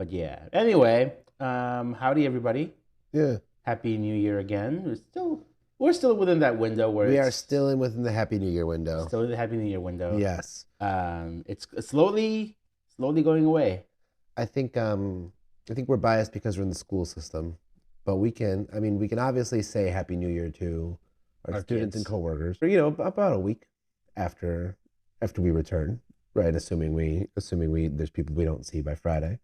But yeah. Anyway, howdy everybody. Yeah, Happy New Year again. We're still within that window where we are it's still within the Happy New Year window. still in the Happy New Year window. Yes, It's slowly going away. I think we're biased because we're in the school system, but we can obviously say Happy New Year to our Our students and kids. coworkers. Or, about a week after we return, right? Assuming we there's people we don't see by Friday,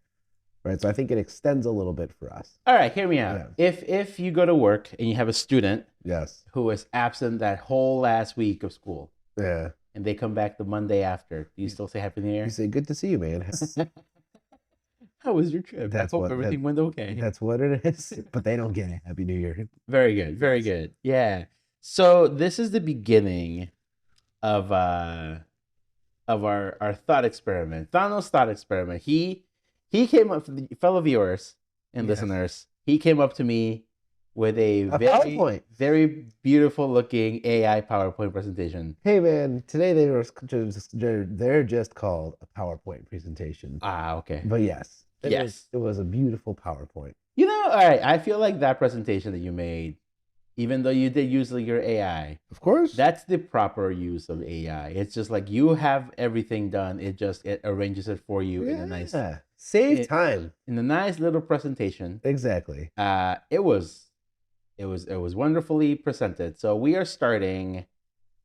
right? So I think it extends a little bit for us. All right, hear me out. Yeah. If you go to work and you have a student Yes. who is absent that whole last week of school Yeah. and they come back the Monday after, do you still say Happy New Year? You say, "Good to see you, man." How was your trip? I hope everything went okay. That's what it is. But they don't get it. Happy New Year. Very good, very good. Yeah. So this is the beginning of our thought experiment. Thanos' thought experiment. He came up, fellow viewers and Yes. listeners. He came up to me with a A very PowerPoint. very beautiful looking AI PowerPoint presentation. Hey man, today they're just called a PowerPoint presentation. Okay. But yes, Yes. it was a beautiful PowerPoint. All right. I feel like that presentation that you made, even though you did use your AI, Of course. that's the proper use of AI. It's just like you have everything done. It arranges it for you in a nice save time. in a nice little presentation. Exactly. It was wonderfully presented. So we are starting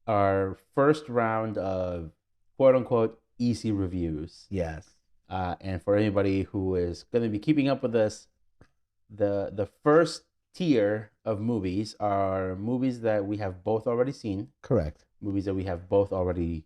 our first round of quote unquote easy reviews. Yes. And for anybody who is going to be keeping up with this, the first tier of movies are movies that we have both already seen, Correct. movies that we have both already,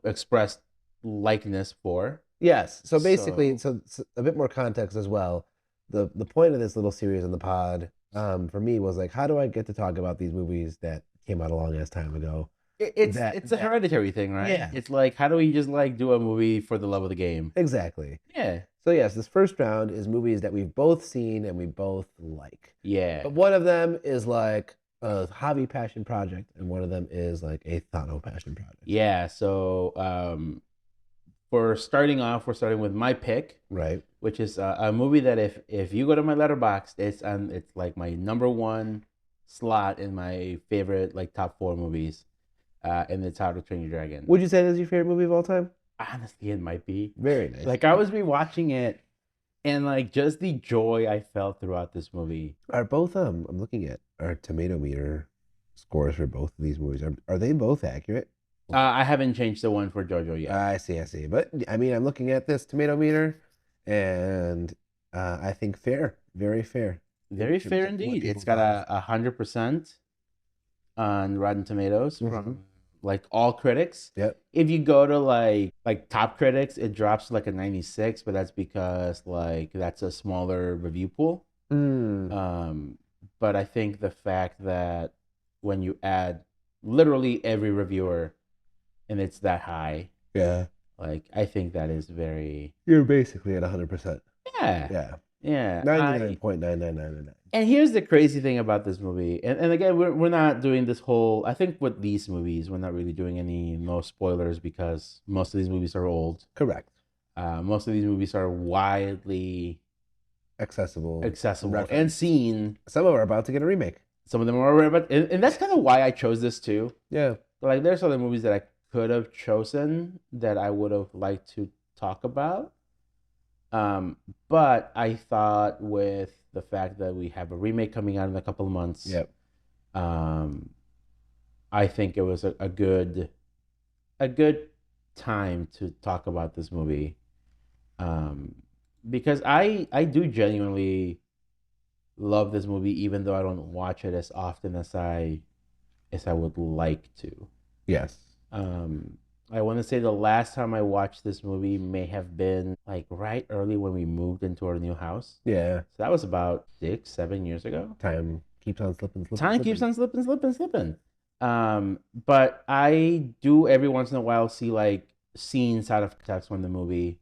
expressed likeness for. Yes. So basically, so a bit more context as well. The point of this little series in the pod, for me was like, how do I get to talk about these movies that came out a long ass time ago? It's a hereditary thing, right? Yeah. It's like, how do we just do a movie for the love of the game? Exactly. Yeah. So yes, this first round is movies that we've both seen and we both like. Yeah. But one of them is like a hobby passion project, and one of them is like a Thano passion project. Yeah. So for starting off, we're starting with my pick, Right. which is a movie that if you go to my letterbox, it's like my number one slot in my favorite top 4 movies, and it's How to Train Your Dragon. Would you say that's your favorite movie of all time? Honestly, it might be. Very nice. I was rewatching it, and just the joy I felt throughout this movie. Are both I'm looking at our tomato meter scores for both of these movies. Are they both accurate? I haven't changed the one for JoJo yet. I see. But I mean, I'm looking at this tomato meter, and I think fair, very fair. Very fair indeed. It's got 100% on Rotten Tomatoes from all critics. Yep. If you go to like top critics, it drops to a 96, but that's because that's a smaller review pool. But I think the fact that when you add literally every reviewer and it's that high, Yeah. I think that is very. You're basically at 100%. Yeah. Yeah. 99.9999. And here's the crazy thing about this movie, and again, we're not doing this whole. I think with these movies, we're not really doing no spoilers because most of these movies are old. Correct. Most of these movies are widely Accessible and seen. Some of them are about to get a remake. Some of them are already, and that's kind of why I chose this too. Yeah. There's other movies that I could have chosen that I would have liked to talk about. But I thought with the fact that we have a remake coming out in a couple of months, Yep. I think it was a good time to talk about this movie, because I do genuinely love this movie, even though I don't watch it as often as I would like to. Yes. I want to say the last time I watched this movie may have been right early when we moved into our new house. Yeah. So that was about 6-7 years ago. Time keeps on slipping. Time keeps on slipping. But I do every once in a while see scenes out of context from the movie.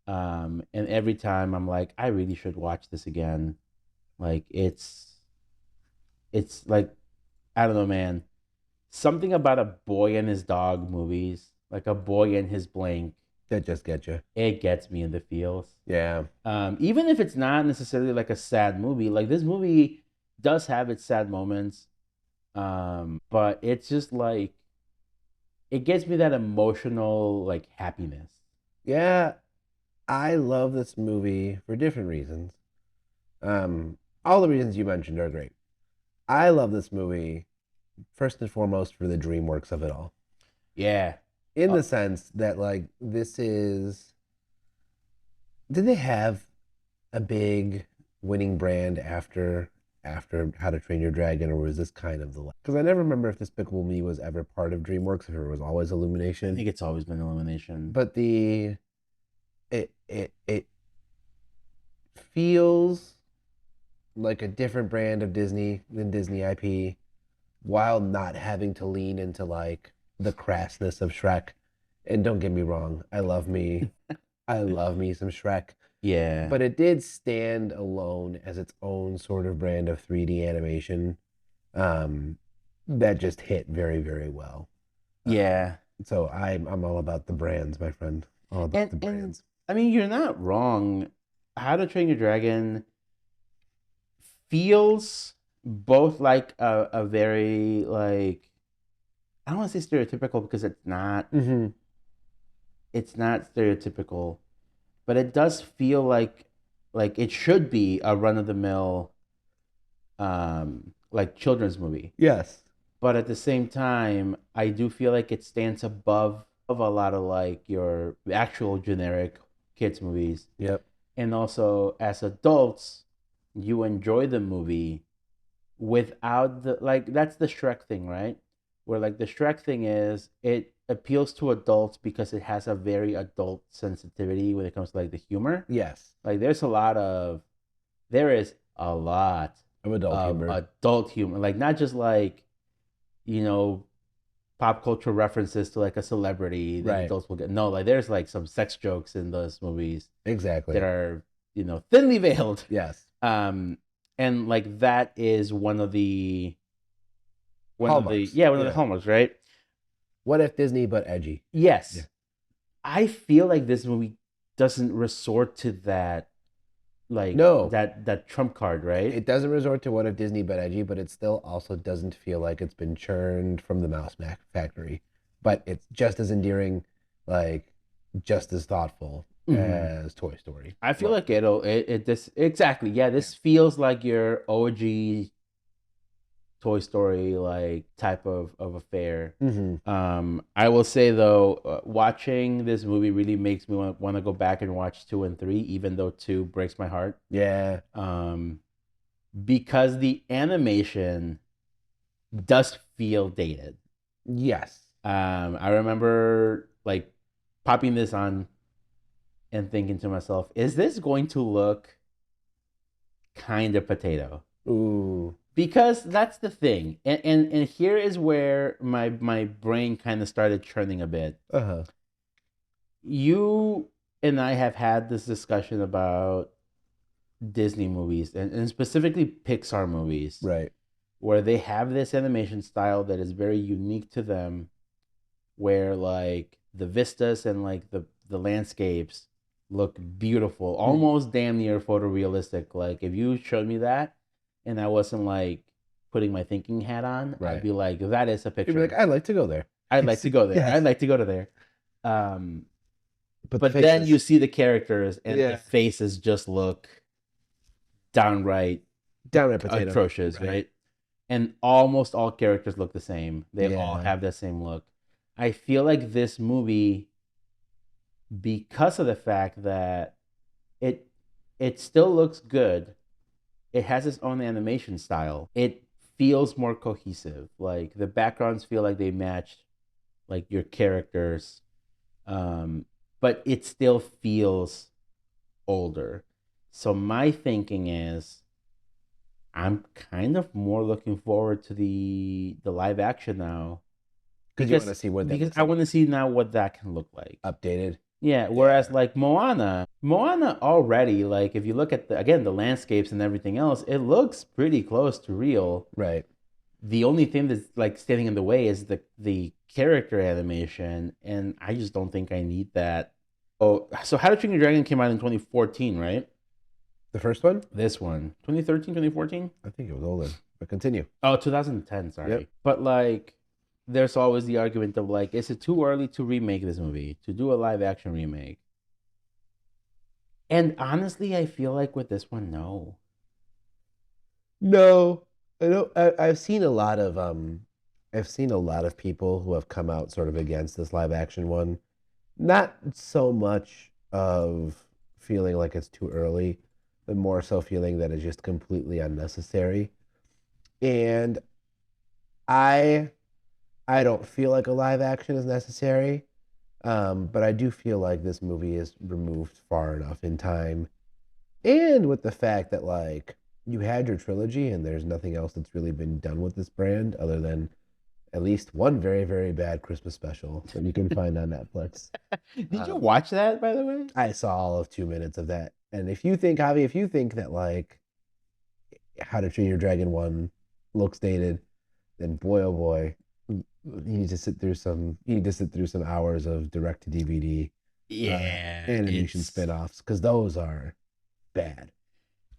And every time I'm like, I really should watch this again. It's I don't know, man. Something about a boy and his dog movies, like a boy and his blank, That just get you. It gets me in the feels. Yeah. Even if it's not necessarily like a sad movie, like this movie does have its sad moments, but it's just like it gives me that emotional like happiness. Yeah, I love this movie for different reasons. Um, all the reasons you mentioned are great. I love this movie first and foremost for the Dreamworks of it all. Yeah. In Uh, the sense that like this is did they have a big winning brand after How to Train Your Dragon, or was this kind of the because I never remember if Despicable Me was ever part of DreamWorks, if it was always I Illumination. think it's always been Illumination. But it feels like a different brand of Disney than Disney IP, while not having to lean into like the crassness of Shrek. And don't get me wrong, I love me some Shrek. Yeah. But it did stand alone as its own sort of brand of 3D animation, um, that just hit very, very well. Uh, Yeah. so I'm all about the brands, my friend. All about the And brands. I mean, you're not wrong. How to Train Your Dragon feels both like a very like I don't want to say stereotypical because Mm-hmm. it's not stereotypical, but it does feel like it should be a run of the mill like children's movie. Yes. But at the same time, I do feel like it stands above of a lot of like your actual generic kids movies. Yep. And also as adults, you enjoy the movie without the like that's the Shrek thing, right? Where like the Shrek thing is it appeals to adults because it has a very adult sensitivity when it comes to like the humor. Yes. Like there is a lot Of adult of humor. adult humor. Like not just like, you know, pop culture references to like a celebrity that Right. adults will get. No, like there's like some sex jokes in those movies that Exactly. are, you know, thinly veiled. Yes. Um and like that is Hallmarks. one of the Yeah. hallmarks, right? What if Disney but edgy? Yeah. Yes. I feel like this movie doesn't resort to that like No, that trump card, right? it doesn't resort to what if Disney but edgy, but it still also doesn't feel like it's been churned from the factory. But it's just as endearing, like just as thoughtful Mm-hmm. as Toy Story I feel was. like it this exactly. Yeah, Yeah. this feels like your OG Toy Story like type of affair. Mm-hmm. I will say though, watching this movie really makes me want to go back and watch 2 and 3, even though 2 breaks my heart. Yeah. Um, because the animation does feel dated. Yes. I remember like popping this on and thinking to myself, is this going to look kind of potato? Ooh. Because that's the thing, and here is where my brain kind of started churning a bit. Uh-huh. You and I have had this discussion about Disney movies and specifically Pixar movies Right. where they have this animation style that is very unique to them, where like the vistas and like the landscapes look beautiful, Mm. almost damn near photorealistic. Like if you showed me that and I wasn't like putting my thinking hat on, I'd Right. be like, that is a You'd be like, picture. I'd like to go there. I'd like to go there. Yes. I'd like to go to there. Um, But the but then you faces. see the characters and the Yeah. faces just look downright Downright potato. atrocious, Right. right? And almost all characters look the same. They all Yeah. have the same look. I feel like this movie, because of the fact that it it still looks good, it has its own animation style. It feels more cohesive. Like the backgrounds feel like they match like your characters, um, but it still feels older. So my thinking is, I'm kind of more looking forward to the live action now Because you want to see what that because looks I like want to see now what that can look like. updated. Yeah, Yeah. whereas like Moana already, like if you look at the landscapes and everything else, it looks pretty close to real. Right. The only thing that's like standing in the way is the character animation, and I just don't think I need that Oh, so How to Train Your Dragon came out in 2014, right? The first one? This one, 2013, 2014. I think it was older. But continue. Oh, 2010, Yep. sorry. But like, there's always the argument of like, is it too early to remake this movie, to do a live action remake? And honestly, I feel like with this one, no. No, I know. I've seen a lot of I've seen a lot of people who have come out sort of against this live action one. Not so much of feeling like it's too early, but more so feeling that it's just completely unnecessary. And I I don't feel like a live action is necessary. But I do feel like this movie is removed far enough in time. And with the fact that like you had your trilogy and there's nothing else that's really been done with this brand other than at least one very, very bad Christmas special that you can find on Netflix. Did you Um, watch that, by the way? I saw all of 2 minutes of that. And if you think, Javi, if you think that like How to Train Your Dragon 1 looks dated, then boy oh boy, you need to sit through some hours of direct to DVD Yeah, animation it's. spin-offs because those are bad.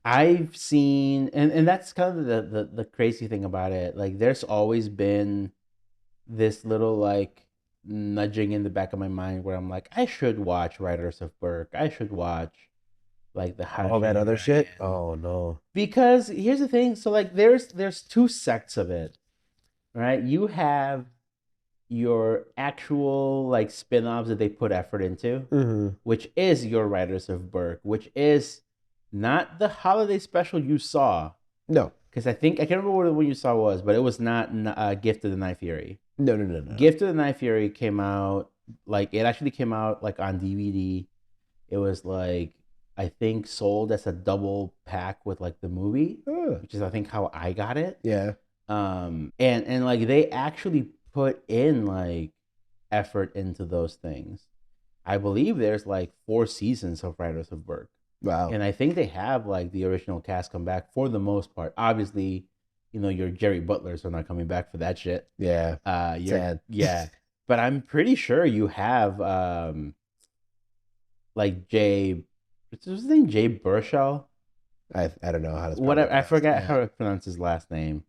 I've seen, and that's kind of the crazy thing about it. Like, there's always been this little like nudging in the back of my mind where I'm like, I should watch Riders of Berk. I should watch like the How to All Train that Your other shit? Dragon. Oh no. Because here's the thing, so like there's two sects of it, right? You have your actual like spin-offs that they put effort into, Hmm. which is your Riders of Berk, which is not the holiday special you saw. No. Because I think I can't remember what the one you saw was, but it was not Gift of the Night Fury. No, no, no, no. Gift of the Night Fury came out like it actually came out like on DVD. It was like I think sold as a double pack with like the movie, Oh, which is I think how I got it. yeah. And like they actually put in like effort into those things. I believe there's like 4 seasons of Riders of Berk. Wow. And I think they have like the original cast come back for the most part. Obviously, your Jerry Butlers are not coming back for that shit. Yeah. You're Sad. yeah, but I'm pretty sure you have like Jay, what's his name? Jay Burchell. I don't know how to spell Whatever, that I last. forgot Yeah. how to pronounce his last name,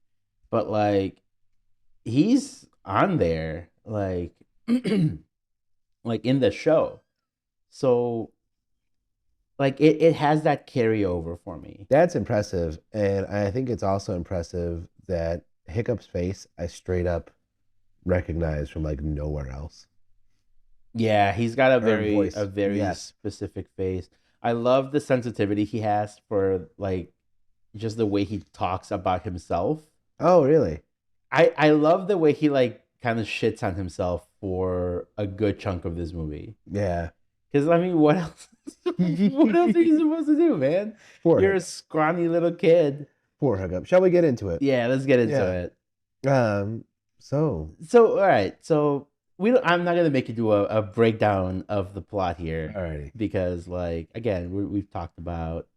but like he's on there, like like in the show. So like it has that carryover for me. That's impressive. And I think it's also impressive that Hiccup's face I straight up recognize from like nowhere else. Yeah, he's got a Or very voice. Yes. specific face. I love the sensitivity he has for like just the way he talks about himself. Oh, really? I love the way he like kind of shits on himself for a good chunk of this movie. Yeah. Because I mean, what else? What else are you supposed to do, man? Poor You're a Hiccup. scrawny little kid. Poor Hiccup. Shall we get into it? Yeah, let's get into Yeah. it. Um, so So, all right. So we don't, I'm not gonna make you do a breakdown of the plot here alrighty. because, like, again, we've talked about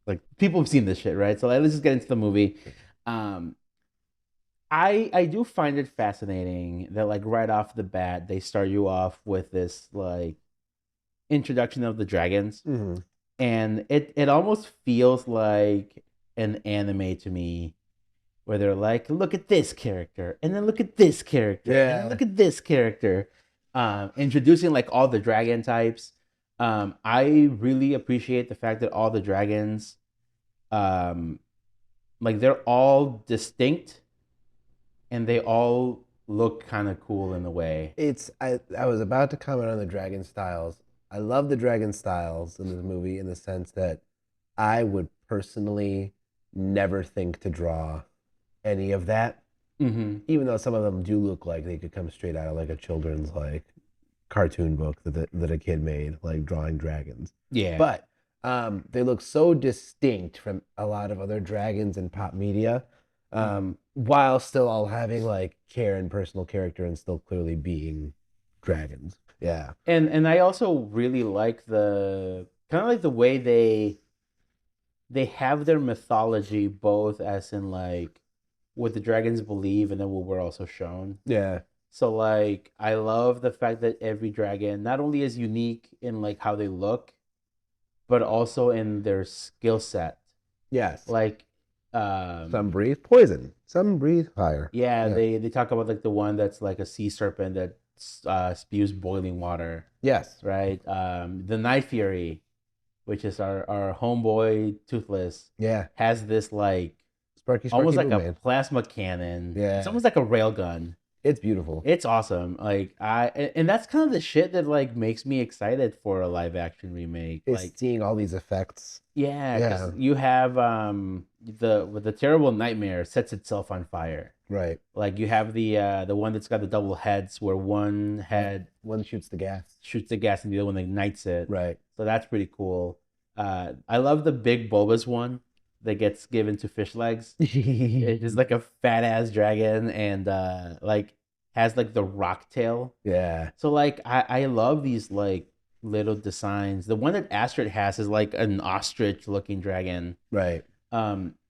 like people have seen this shit, right? So like, let's just get into the movie. Um, I do find it fascinating that like right off the bat they start you off with this like introduction of the dragons, Hmm. and it almost feels like an anime to me where they're like, look at this character, and then look at this character, and then Yeah. look at this character, introducing like all the dragon types. I really appreciate the fact that all the dragons, um, like they're all distinct, and they all look kind of cool in a way. I was about to comment on the dragon styles. I love the dragon styles in this movie in the sense that I would personally never think to draw any of that, Mm-hmm. even though some of them do look like they could come straight out of like a children's like cartoon book that a kid made, like drawing dragons. Yeah. But they look so distinct from a lot of other dragons in pop media, while still all having like care and personal character and still clearly being dragons. Yeah. And I also really like the kind of like the way they have their mythology both as in like what the dragons believe and then what we're also shown. Yeah. So like I love the fact that every dragon not only is unique in like how they look, but also in their skill set. Yes. Like Some breathe poison. Some breathe fire. yeah, Yeah. they talk about like the one that's like a sea serpent that spews boiling water, Yes. right? The Night Fury, which is our homeboy Toothless, Yeah. has this like Sparky almost Sparky like Boo a Man. plasma cannon. It's Yeah. almost like a railgun. It's beautiful. It's awesome. Like and that's kind of the shit that like makes me excited for a live action remake. It's Like seeing all these effects. yeah, because Yeah. you have the with the terrible nightmare sets itself on fire. Right. Like you have the one that's got the double heads where one Yep. head One shoots the gas. shoots the gas and the other one ignites it. Right. So that's pretty cool. I love the big bulbous one that gets given to fish legs. It's just like a fat ass dragon and like has like the rock tail. Yeah. So like I love these like little designs. The one that Astrid has is like an ostrich looking dragon. Right.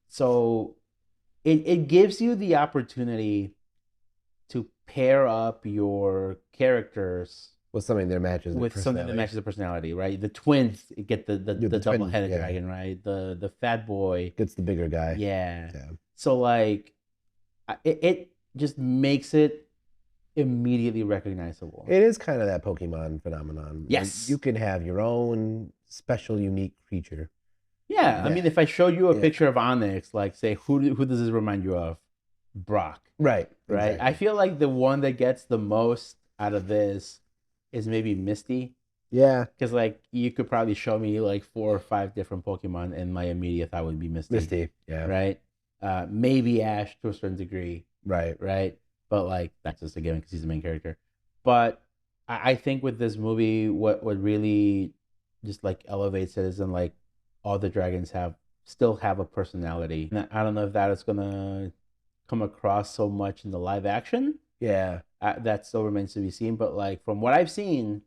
So it gives you the opportunity to pair up your characters With something that matches their with something that personality. matches the personality, right? The twins get Yeah, the the double twin. headed Yeah. dragon, right? The fat boy, Gets the bigger guy. yeah. Yeah. So like, it just makes it immediately recognizable. It is kind of that Pokemon phenomenon. Like, Yes. you can have your own special, unique creature. Yeah, I mean, that- if I showed you a yeah. picture of Onyx, like say, who does this remind you of? Brock, Right. right? Exactly. I feel like the one that gets the most out of this is maybe Misty. Yeah. Because like you could probably show me like 4 or 5 different Pokemon, and my immediate thought would be Misty. Misty. Yeah. Right? Maybe Ash to a certain degree, Right. right? But like that's just a given because he's the main character. But I think with this movie, what really just like elevates it is in like all the dragons still have a personality. And I don't know if that is gonna come across so much in the live action. Yeah. That still remains to be seen. But like from what I've seen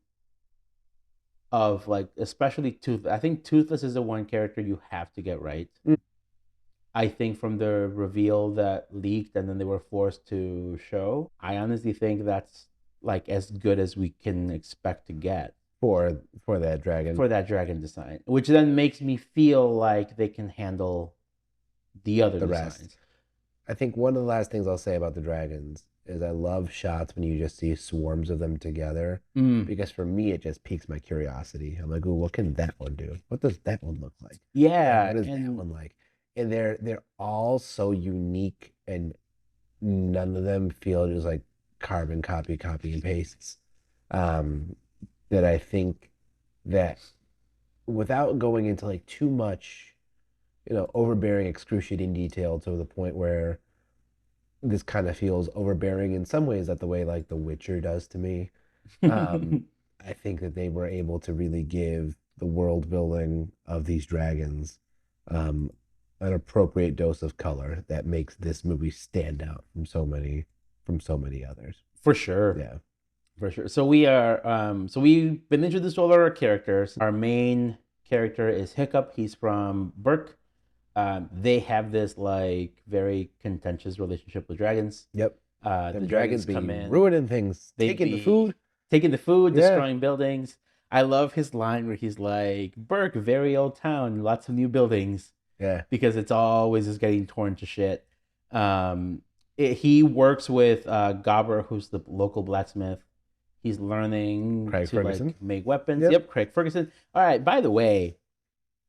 of like especially I think Toothless is the one character you have to get right. Mm. I think from the reveal that leaked and then they were forced to show, I honestly think that's like as good as we can expect to get For that dragon. for that dragon design, which then makes me feel like they can handle the other The designs. rest. I think one of the last things I'll say about the dragons is I love shots when you just see swarms of them together. Mm. Because for me, it just piques my curiosity. I'm like, ooh, what can that one do? What does that one look like? Yeah, What is that and one like? And they're all so unique, and none of them feel just like carbon copy and pastes. Um, that I think that without going into like too much, overbearing, excruciating detail to the point where this kind of feels overbearing in some ways, that the way like The Witcher does to me. I think that they were able to really give the world building of these dragons an appropriate dose of color that makes this movie stand out from so many others. for sure. Yeah. For sure. So we've been introduced to all our characters. Our main character is Hiccup. He's from Burke. They have this like very contentious relationship with dragons. Yep. The Them dragons dragons be come in, ruining things, they taking the be food. taking the food, Yeah. destroying buildings. I love his line where he's like, "Burke, very old town, lots of new buildings," Yeah. because it's always just getting torn to shit. He works with Gobber, who's the local blacksmith. He's learning Craig to Ferguson. like make weapons. Yep. Yep, Craig Ferguson. All right. By the way,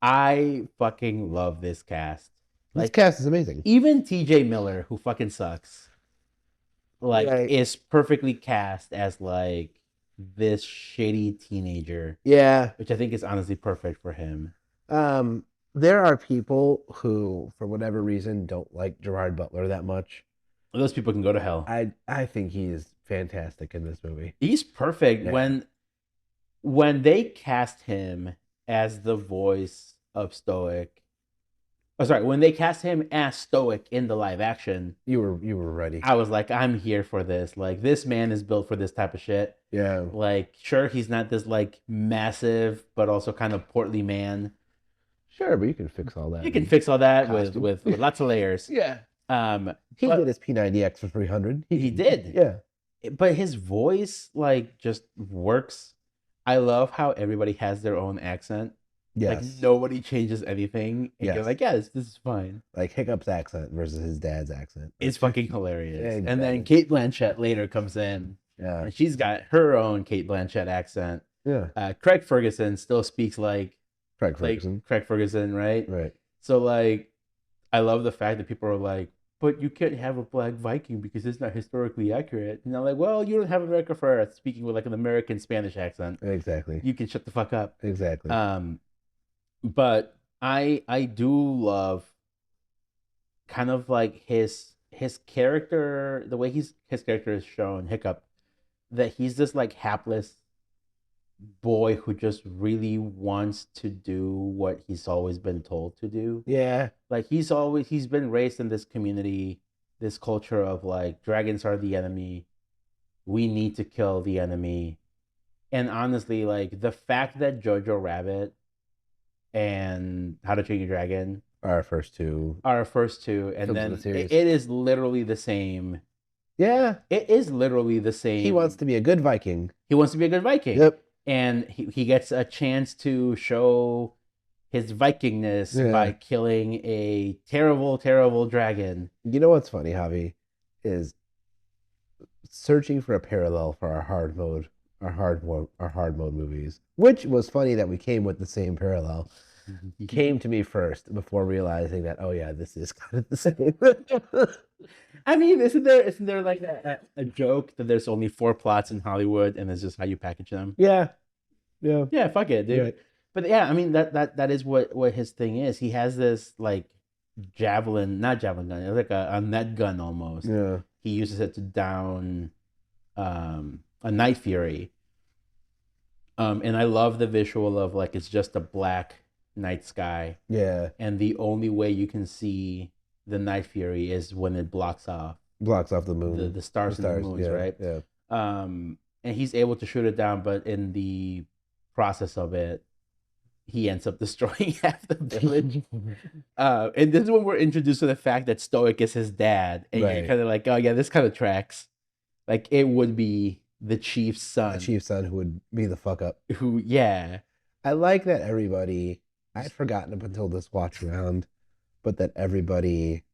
I fucking love this cast. This Like cast is amazing. even T.J. Miller, who fucking sucks, like Right. is perfectly cast as like this shitty teenager, Yeah. which I think is honestly perfect for him. There are people who, for whatever reason, don't like Gerard Butler that much. Those people can go to hell. I think he is fantastic in this movie. He's perfect. Yeah. When they cast him as the voice of Stoic. Oh, sorry, when they cast him as Stoic in the live action, You were ready. I was like, I'm here for this. Like, this man is built for this type of shit. Yeah. Like, sure, he's not this like massive, but also kind of portly man. Sure, but you can fix all that. You can fix all that Costume. with lots of layers. Yeah. Um, He but did his P90X for 300. he did. Yeah. but his voice like just works. I love how everybody has their own accent. Like Yes. nobody changes anything, and you're Yes. like, yeah, this is fine. Like Hiccup's accent versus his dad's accent. It's fucking hilarious. And then Exactly. Kate Blanchett later comes in, Yeah. and she's got her own Kate Blanchett accent. Yeah. Craig Ferguson still speaks Craig like Ferguson. Craig Ferguson, right? Right. So like, I love the fact that people are like, but you can't have a black Viking because it's not historically accurate. And I'm like, well, you don't have America Ferrera speaking with like an American Spanish accent. Exactly. You can shut the fuck up. Exactly. But I do love kind of like his character, the way his character is shown, Hiccup, that he's this like hapless boy who just really wants to do what he's always been told to do. Yeah. Like he's been raised in this community, this culture of like dragons are the enemy. We need to kill the enemy. And honestly, like the fact that Jojo Rabbit and How to Train Your Dragon Our first two are our first two, and films in then the series. it is literally the same. Yeah. It is literally the same. He wants to be a good Viking. He wants to be a good Viking. Yep. And he gets a chance to show his Vikingness by killing a terrible, terrible dragon. You know what's funny, Javi, is searching for a parallel for our hard mode movies, which was funny that we came with the same parallel. Came to me first before realizing that, oh yeah, this is kind of the same. I mean, isn't there like a joke that there's only 4 plots in Hollywood and it's just how you package them? Yeah. Fuck it, dude. Right. But yeah, I mean that is what his thing is. He has this like not javelin gun, it's like a net gun almost. Yeah. He uses it to down a Night Fury. And I love the visual of like it's just a black night sky. Yeah. And the only way you can see the Night Fury is when it blocks off the moon. the stars and the moons, right? Yeah. And he's able to shoot it down, but in the process of it, he ends up destroying half the village. And this is when we're introduced to the fact that Stoic is his dad, and you're kind of like, oh yeah, this kind of tracks. Like it would be the chief's son. The chief's son who would be the fuck up. I like that everybody. I had forgotten up until this watch round, but that everybody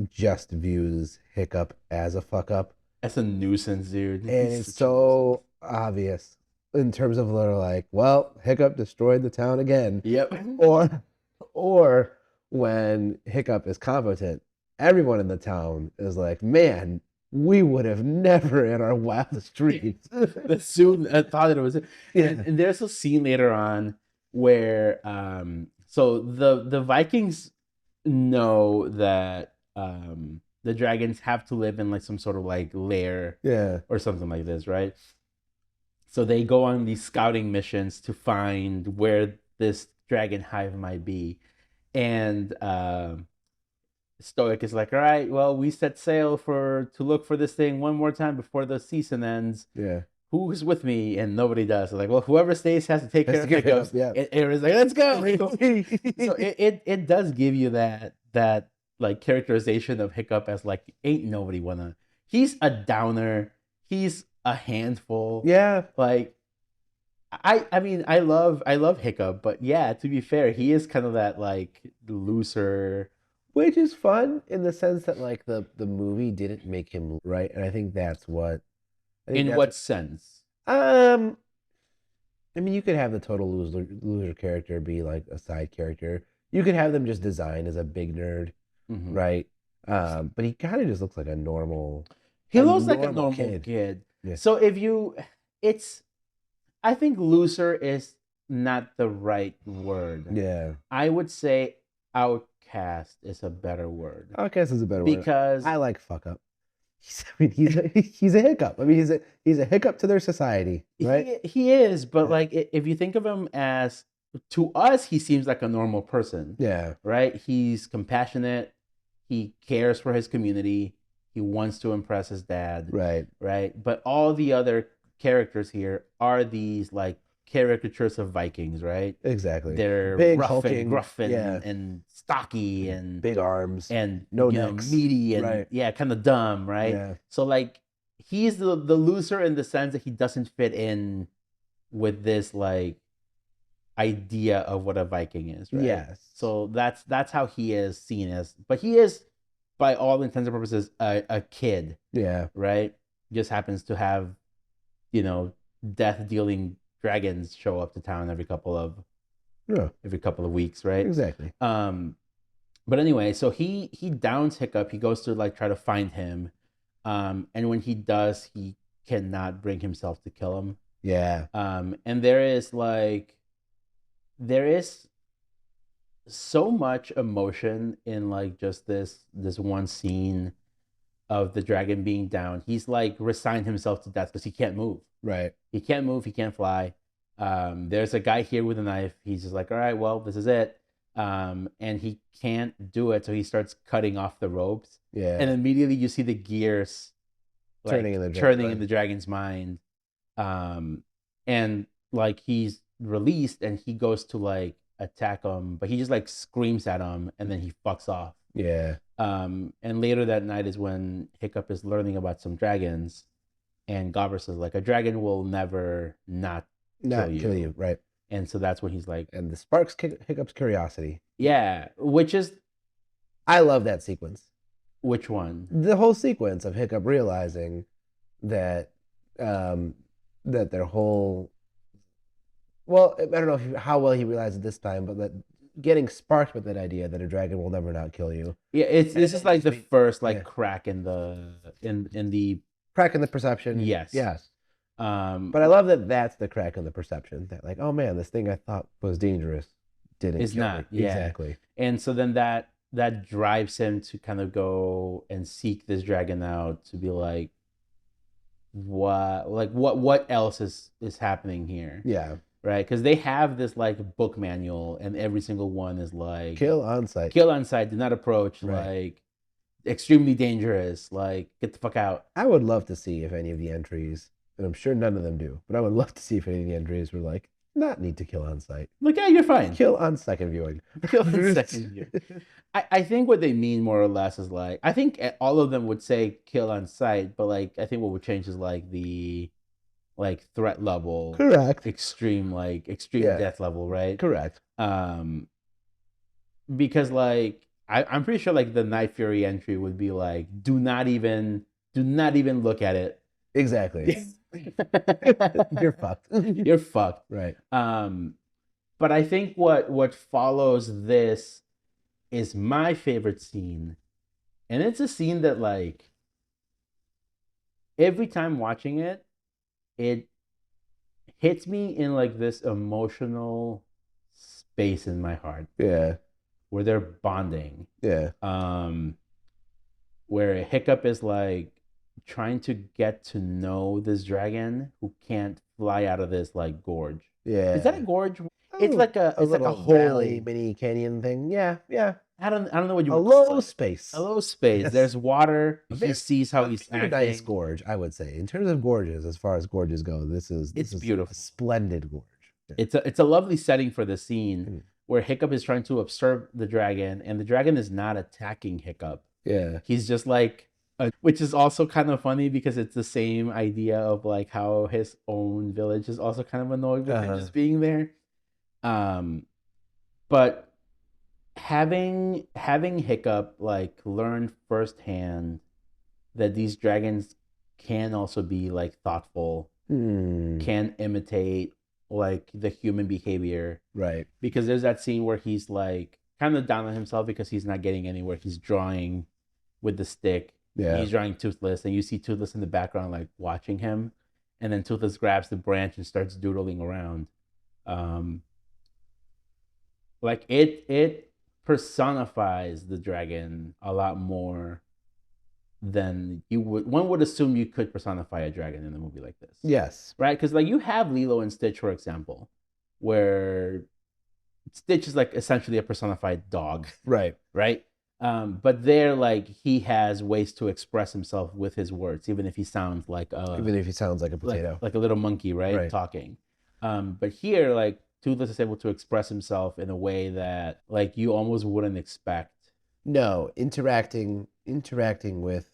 just views Hiccup as a fuck up. As a nuisance, dude. And it's so obvious in terms of they're like, well, Hiccup destroyed the town again. Yep. Or when Hiccup is competent, everyone in the town is like, man, we would have never in our wildest dreams. Soon I thought that it was it. Yeah. And there's a scene later on where so the Vikings know that the dragons have to live in like some sort of like lair or something like this, right? So they go on these scouting missions to find where this dragon hive might be. And Stoic is like, all right, well, we set sail to look for this thing one more time before the season ends. Yeah. Who's with me? And nobody does. So like, well, whoever stays has to take care of Hiccup. Yeah. And everyone's like, let's go. So it does give you that like characterization of Hiccup as like, ain't nobody wanna. He's a downer. He's a handful. Yeah. Like I mean I love Hiccup, but yeah, to be fair, he is kind of that like loser. Which is fun in the sense that like the movie didn't make him right, and I think that's what. In what sense? I mean, you could have the total loser character be like a side character. You could have them just designed as a big nerd, right? But he kind of just looks like a normal. He looks like a normal kid. Yeah. So I think loser is not the right word. Yeah. I would say outcast is a better word. Outcast is a better word. Because I like fuck up. He's a hiccup. I mean, he's a hiccup to their society, right? He is, but like if you think of him as, to us, he seems like a normal person. Yeah. Right? He's compassionate. He cares for his community. He wants to impress his dad. Right. Right. But all the other characters here are these like caricatures of Vikings, right? Exactly. They're big, rough hulking, and stocky and big arms and no necks, meaty and right. kind of dumb, right? Yeah. So like he's the loser in the sense that he doesn't fit in with this like idea of what a Viking is, right? Yes. So that's how he is seen as, but he is by all intents and purposes a kid, Yeah. right? Just happens to have, you know, death dealing dragons show up to town Yeah. every couple of weeks, right? Exactly. But anyway, so he downs Hiccup. He goes to like try to find him, and when he does, he cannot bring himself to kill him. Yeah. And there is so much emotion in like just this one scene of the dragon being down. He's like resigned himself to death because he can't move. Right. He can't move. He can't fly. There's a guy here with a knife. He's just like, all right, well, this is it. And he can't do it, so he starts cutting off the ropes. Yeah. And immediately you see the gears like, turning in the dragon's mind. And like he's released and he goes to like attack him, but he just like screams at him and then he fucks off. Yeah. And later that night is when Hiccup is learning about some dragons, and Gobber says like a dragon will never not kill you, right? And so that's when he's like, and the sparks Hiccup's curiosity. Yeah, which is, I love that sequence. Which one? The whole sequence of Hiccup realizing that that their whole, well, I don't know how well he realized it this time, but that getting sparked with that idea that a dragon will never not kill you. Yeah, this is like the first like crack in the crack in the perception. Yes. But I love that that's the crack in the perception, that like, oh man, this thing I thought was dangerous didn't is kill not. me. Yeah. Exactly. And so then that drives him to kind of go and seek this dragon out to be like, what else is happening here? Yeah. Right, because they have this like book manual, and every single one is like kill on sight, do not approach, like extremely dangerous, like get the fuck out. I would love to see if any of the entries, and I'm sure none of them do, but I would love to see if any of the entries were like, not need to kill on sight. Like, yeah, you're fine. Kill on second viewing. Kill on second viewing. I think what they mean more or less is like, I think all of them would say kill on sight, but like I think what would change is like the like threat level. Correct. Extreme death level, right? Correct. Because like I'm pretty sure like the Night Fury entry would be like, do not even look at it. Exactly. You're fucked. You're fucked. Right. But I think what follows this is my favorite scene. And it's a scene that like every time watching it, it hits me in like this emotional space in my heart. Yeah. Where they're bonding. Yeah. Where Hiccup is like trying to get to know this dragon who can't fly out of this like gorge. Yeah. Is that a gorge? It's like a whole valley, mini canyon thing. Yeah. Yeah. I don't know what you would call it. A low space. Yes. There's water. He sees how he's acting. Nice gorge, I would say. In terms of gorges, as far as gorges go, this is beautiful. A splendid gorge. Yeah. It's a lovely setting for the scene where Hiccup is trying to observe the dragon, and the dragon is not attacking Hiccup. Yeah. He's just like, which is also kind of funny because it's the same idea of like how his own village is also kind of annoyed with him just being there. But having Hiccup like learn firsthand that these dragons can also be like thoughtful, can imitate like the human behavior, right? Because there's that scene where he's like kind of down on himself because he's not getting anywhere. He's drawing with the stick. Yeah. He's drawing Toothless, and you see Toothless in the background like watching him, and then Toothless grabs the branch and starts doodling around. Like it personifies the dragon a lot more than one would assume you could personify a dragon in a movie like this. Yes. Right? Because like you have Lilo and Stitch, for example, where Stitch is like essentially a personified dog. Right. Right? But there, like, he has ways to express himself with his words, even if he sounds like a potato, like a little monkey, right? Talking. But here, like, Toothless is able to express himself in a way that like you almost wouldn't expect. No, interacting with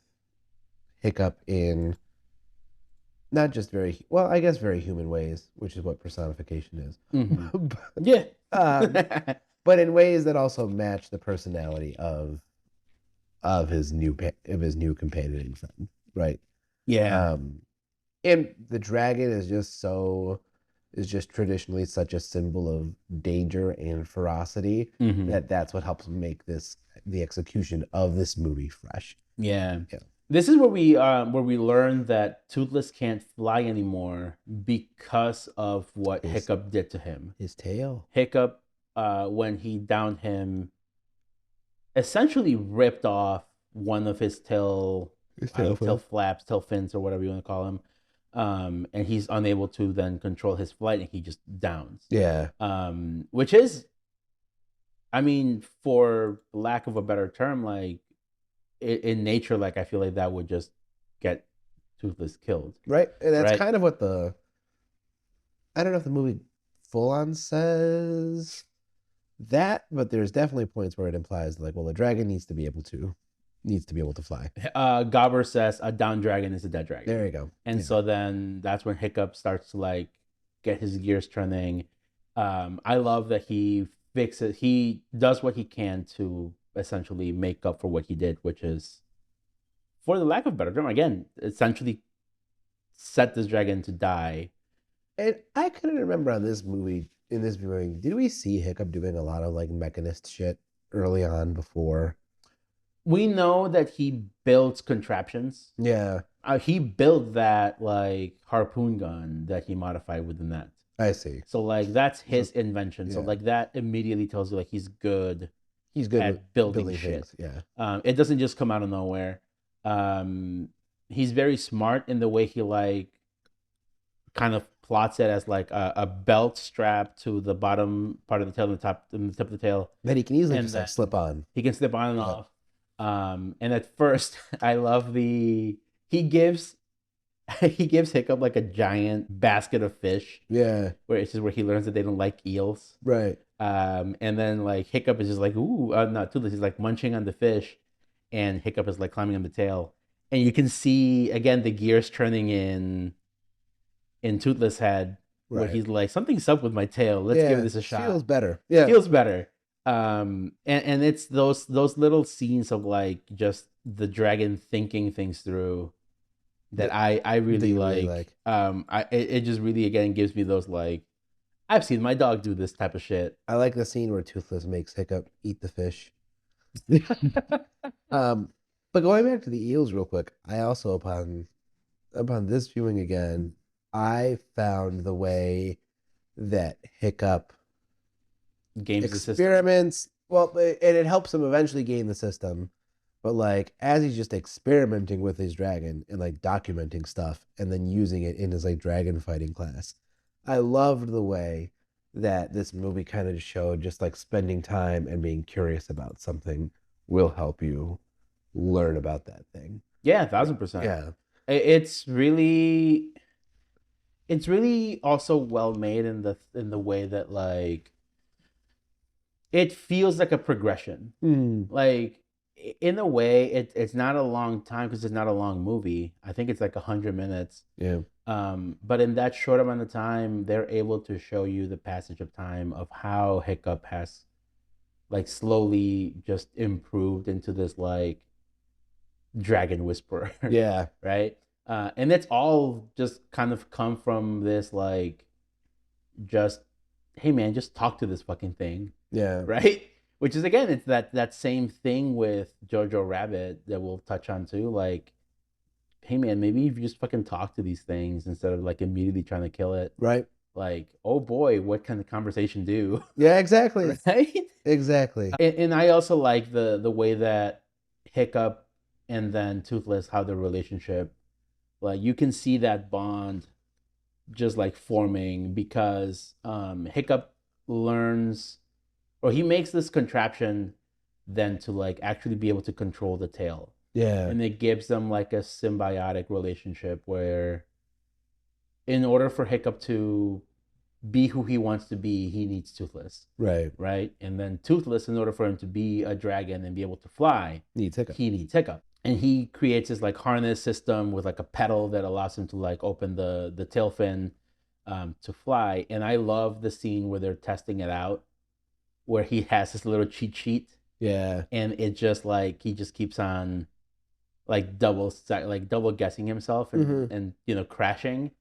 Hiccup in not just very well, I guess very human ways, which is what personification is. Hmm. But, Yeah. but in ways that also match the personality of of his new companion friend, right? Yeah. Um, and the dragon is just traditionally such a symbol of danger and ferocity Hmm. that that's what helps make this the execution of this movie fresh. Yeah. Yeah, This is where we learn that Toothless can't fly anymore because of what his Hiccup did to him. his tail, Hiccup, when he downed him, essentially ripped off one of his tail, his I don't tail know, tail flap. flaps, tail fins, or whatever you want to call them. And he's unable to then control his flight, and he just downs. Yeah, Which is, I mean, for lack of a better term, like in nature, like I feel like that would just get Toothless killed, right. And that's right? kind of what the I don't know if the movie full on says that, but there's definitely points where it implies like, well, the dragon needs to be able to fly. Gobber says a down dragon is a dead There dragon, you go. and Yeah. so then that's when Hiccup starts to like get his gears turning. I love that he fixes, he does what he can to essentially make up for what he did, which is, for the lack of a better term, again, essentially set this dragon to die. And I couldn't remember on this movie in this viewing, did we see Hiccup doing a lot of like mechanist shit early on before? We know that he builds contraptions. Yeah, He built that like harpoon gun that he modified with the net. I see. So like that's So his invention. So yeah, like that immediately tells you like he's good he's good with at building building shit. things. Yeah. It doesn't just come out of nowhere. Um, he's very smart in the way he like kind of plots it as like a belt strap to the bottom part of the tail and the tip of the tail, That he can easily and just like then slip on. he can slip on and Yeah. off. And at first, I love he gives he gives Hiccup like a giant basket of fish, Yeah. where it's just where he learns that they don't like eels. Right. And then like Hiccup is just like, ooh, not Toothless. He's like munching on the fish, and Hiccup is like climbing on the tail, and you can see again the gears turning in Toothless' head, where Right. he's like, something's up with my tail. Let's give Yeah. this a Feels shot. better. Yeah. Feels better. And it's those little scenes of like just the dragon thinking things through that That I that really you really like. like. It just really again gives me those like, I've seen my dog do this type of shit. I like the scene where Toothless makes Hiccup eat the fish. Um, but going back to the eels real quick, I also upon this viewing again, I found the way that Hiccup Games the system. experiments. Well, and it helps him eventually gain the system. But like as he's just experimenting with his dragon and like documenting stuff and then using it in his like dragon fighting class, I loved the way that this movie kind of showed just like spending time and being curious about something will help you learn about that thing. Yeah, 1,000%. Yeah. It's really, it's really also well made in the way that like it feels like a progression. Mm. Like in a way, it's not a long time because it's not a long movie. I think it's like 100 minutes. Yeah. But in that short amount of time, they're able to show you the passage of time of how Hiccup has like slowly just improved into this like dragon whisperer, Yeah. right? And it's all just kind of come from this like, just, hey man, just talk to this fucking thing, Yeah. right? Which is again, it's that same thing with Jojo Rabbit that we'll touch on too. Like, hey man, maybe if you just fucking talk to these things instead of like immediately trying to kill it. Right. Like, oh boy, what can the conversation do? Yeah, exactly. Right? Exactly. And I also like the way that Hiccup and then Toothless, how their relationship, like you can see that bond just like forming because Hiccup learns, or he makes this contraption then to like actually be able to control the tail, Yeah. and it gives them like a symbiotic relationship where in order for Hiccup to be who he wants to be, he needs Toothless, Right. right? And then Toothless, in order for him to be a dragon and be able to fly, Needs Hiccup. he needs Hiccup. and he creates this like harness system with like a pedal that allows him to like open the tail fin to fly. And I love the scene where they're testing it out, where he has this little cheat sheet, Yeah. and it just like he just keeps on like double guessing himself Hmm. and crashing.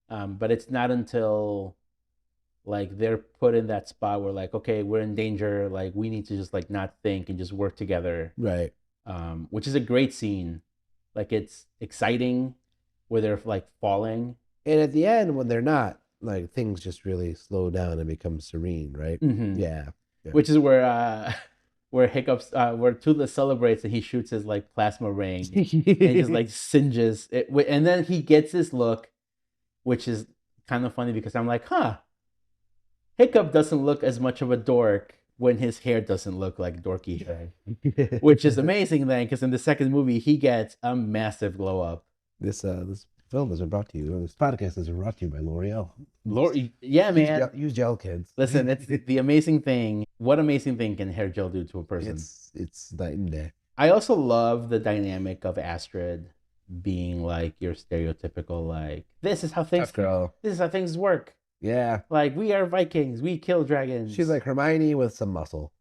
But it's not until like they're put in that spot where like, okay, we're in danger, like we need to just like not think and just work together, Right. which is a great scene. Like it's exciting where they're like falling. And at the end, when they're not, like things just really slow down and become serene, right? Hmm. Yeah. Yeah. Which is where where Hiccups where Toothless celebrates and he shoots his like plasma ring and he just like singes it, and then he gets this look, which is kind of funny because I'm like, huh, Hiccup doesn't look as much of a dork when his hair doesn't look like dorky hair, which is amazing then because in the second movie he gets a massive glow up. This film has been brought to you. This podcast has been brought to you by L'Oreal. Lord, yeah, man. Use gel, kids. Listen, it's the amazing thing. What amazing thing can hair gel do to a person? It's night and day. I also love the dynamic of Astrid being like your stereotypical like this is how things Tough girl. this is how things work. Yeah. Like we are Vikings, we kill dragons. She's like Hermione with some muscle.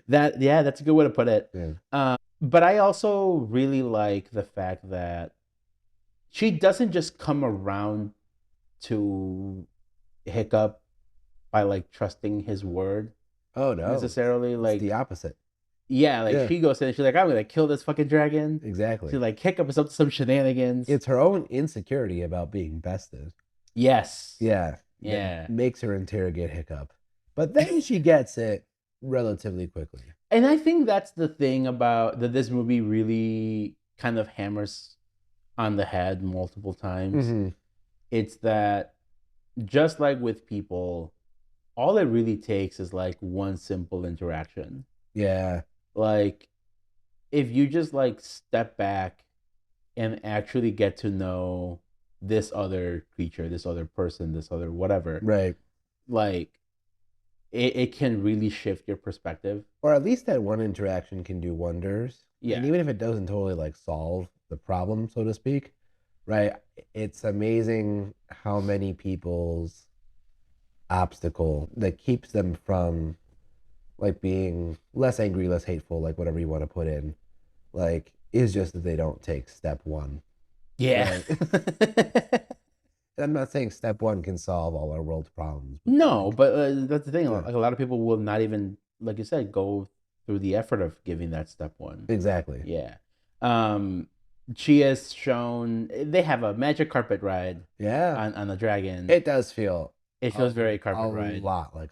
that's a good way to put it. Yeah. But I also really like the fact that she doesn't just come around to Hiccup by like trusting his word Oh no. necessarily. It's Like the opposite. yeah, like Yeah. she goes in and she's like, I'm gonna kill this fucking dragon. Exactly. She like Hiccup is up to some shenanigans. It's her own insecurity about being bested. Yes. Yeah. Yeah. That makes her interrogate Hiccup. But then she gets it relatively quickly. And I think that's the thing about that this movie really kind of hammers on the head multiple times. Mm-hmm. It's that just like with people, all it really takes is like one simple interaction. Yeah. Like if you just like step back and actually get to know this other creature, this other person, this other whatever, Right. like it can really shift your perspective. Or at least that one interaction can do wonders. Yeah. And even if it doesn't totally like solve the problem, so to speak, right? It's amazing how many people's obstacle that keeps them from like being less angry, less hateful, like whatever you want to put in, like is just that they don't take step one. Yeah. Right? I'm not saying step one can solve all our world's problems. No, but that's the thing. Yeah. Like a lot of people will not even, like you said, go through the effort of giving that step one. Exactly. Yeah. She has shown they have a magic carpet ride Yeah. on the dragon. It does feel It feels very carpet a ride. lot like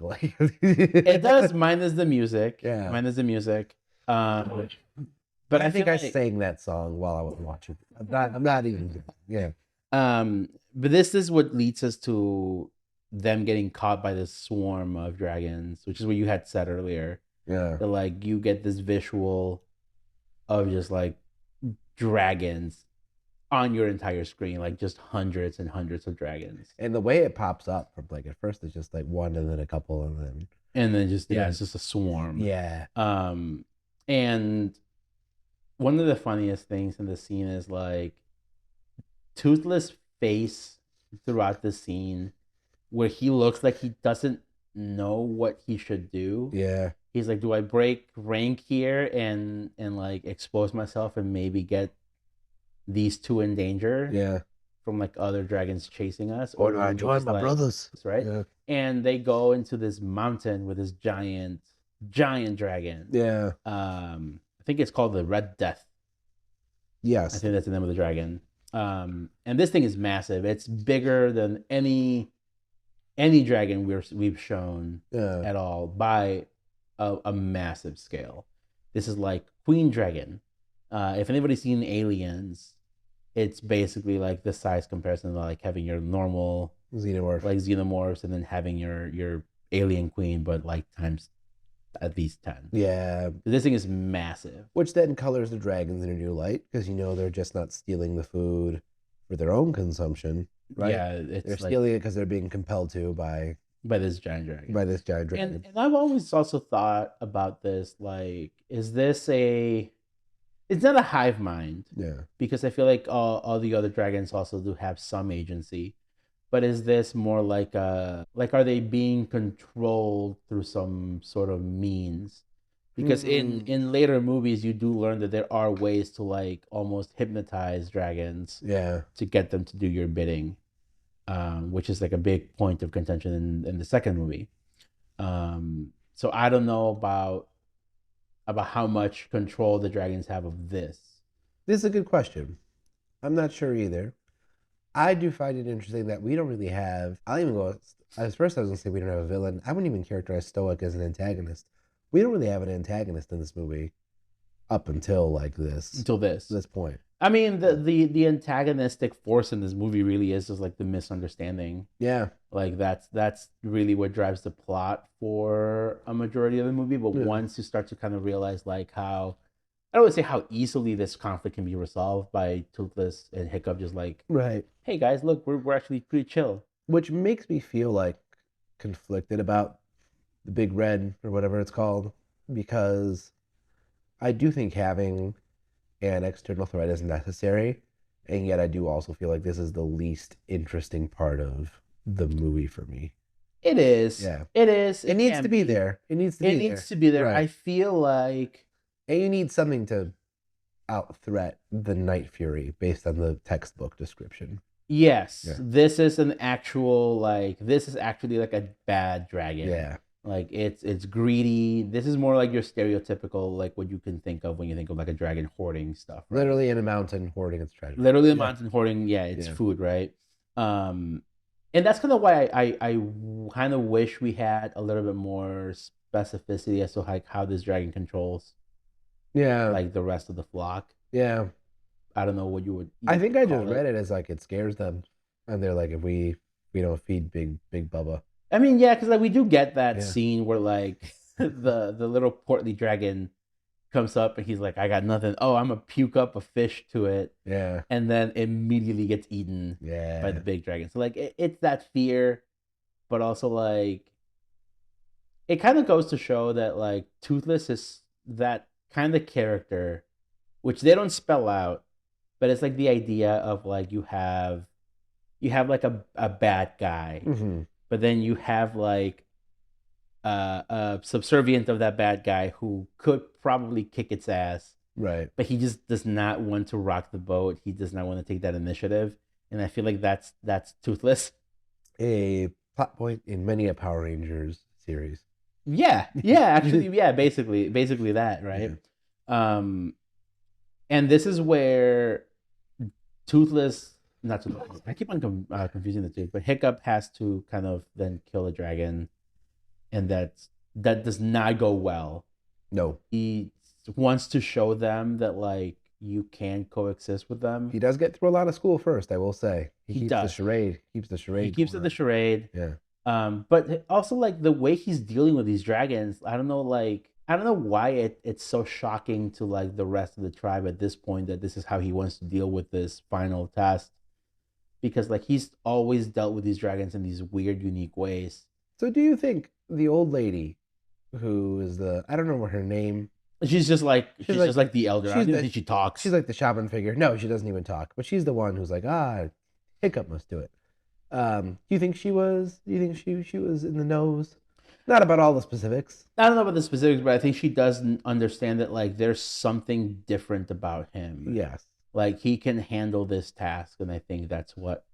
It does. Minus the music. Yeah. Minus the music. But But I I think feel I like- sang that song while I was watching. I'm not even. Yeah. But this is what leads us to them getting caught by this swarm of dragons, which is what you had said earlier. Yeah. That like you get this visual of just like dragons on your entire screen, like just hundreds and hundreds of dragons, And the way it pops up from like at first it's just like one and then a couple and then just Yeah. it's just a swarm. yeah. And one of the funniest things in the scene is like Toothless' face throughout the scene, where he looks like he doesn't know what he should do. Yeah. He's like, do I break rank here and like expose myself and maybe get these two in danger Yeah. from like other dragons chasing us, Or do I we join just, my like- brothers. right? Yeah. And they go into this mountain with this giant dragon. Yeah. I think it's called the Red Death. I Yes. think that's the name of the dragon. And this thing is massive. It's bigger than any dragon we've shown Yeah. at all by a massive scale. This is like Queen Dragon. If anybody's seen Aliens, it's basically like the size comparison to like having your normal Xenomorph. like xenomorphs and then having your alien queen, but like times at least 10. Yeah. This thing is massive. Which then colors the dragons in a new light because they're just not stealing the food for their own consumption, right? Yeah, it's They're like stealing it because they're being compelled to by by this giant dragon. this giant dragon. And I've always also thought about this, like, is this a it's not a hive mind Yeah. because I feel like all the other dragons also do have some agency. But is this more like are they being controlled through some sort of means? Because Hmm. in later movies you do learn that there are ways to like almost hypnotize dragons Yeah. to get them to do your bidding, which is like a big point of contention in the second movie. So I don't know about how much control the dragons have of this. This is a good question. I'm not sure either. I do find it interesting that we don't really have. I'll even go as first. I was gonna say we don't have a villain. I wouldn't even characterize Stoic as an antagonist. We don't really have an antagonist in this movie up until like Until this. this point. I mean, the antagonistic force in this movie really is just like the misunderstanding. Yeah. Like that's really what drives the plot for a majority of the movie. But Yeah. once you start to kind of realize like how I don't want to say how easily this conflict can be resolved by Toothless and Hiccup just like, Right. hey guys, look, we're actually pretty chill. Which makes me feel like conflicted about the Big Red or whatever it's called because I do think having an external threat is necessary, and yet I do also feel like this is the least interesting part of the movie for me. It is. Yeah. It is. It It needs can to be be. there. It needs to It be needs there. to be there. Right. I feel like And you need something to out threat the Night Fury based on the textbook description. yes, Yeah. this is an actual like this is actually like a bad dragon. Yeah. Like it's greedy. This is more like your stereotypical like what you can think of when you think of like a dragon hoarding stuff, right? Literally in a mountain hoarding its treasure. Literally the Yeah. mountain hoarding, yeah, it's Yeah. food, right? Um and that's kind of why I kind of wish we had a little bit more specificity as to like how this dragon controls Yeah. like the rest of the flock. Yeah. I don't know what you would I think I call just read it as like it scares them. And they're like, if we don't feed big Bubba. I mean, yeah, because like we do get that Yeah. scene where like the little portly dragon comes up and he's like, I got nothing. Oh, I'm gonna puke up a fish to it, Yeah. and then immediately gets eaten Yeah. by the big dragon. So like it's that fear, but also like it kind of goes to show that like Toothless is that kind of character, which they don't spell out, but it's like the idea of like you have like a bad guy, Hmm. but then you have like a subservient of that bad guy who could probably kick its ass, Right. but he just does not want to rock the boat. He does not want to take that initiative, and I feel like that's Toothless. A plot point in many a Power Rangers series. Yeah, yeah, actually, yeah, basically that, right? Um, and this is where Toothless, not Toothless, I keep on confusing the two, but Hiccup has to kind of then kill a dragon, and that does not go well. No. He wants to show them that like you can coexist with them. He does get through a lot of school first, I will say. He keeps does. the charade. Keeps the charade. He keeps it going the on. charade. Yeah. But also like the way he's dealing with these dragons, I don't know, like I don't know why it's so shocking to like the rest of the tribe at this point that this is how he wants to deal with this final test. Because like he's always dealt with these dragons in these weird, unique ways. So do you think the old lady who is the I don't know what her name. She's just like just like the elder. I don't she's even the- think she talks. She's like the shaman figure. No, she doesn't even talk. But she's the one who's like, Hiccup must do it. Do you think she was? Do you think she was in the nose? Not about all the specifics. I don't know about the specifics, but I think she does understand that like there's something different about him. Yes. Like he can handle this task, and I think that's what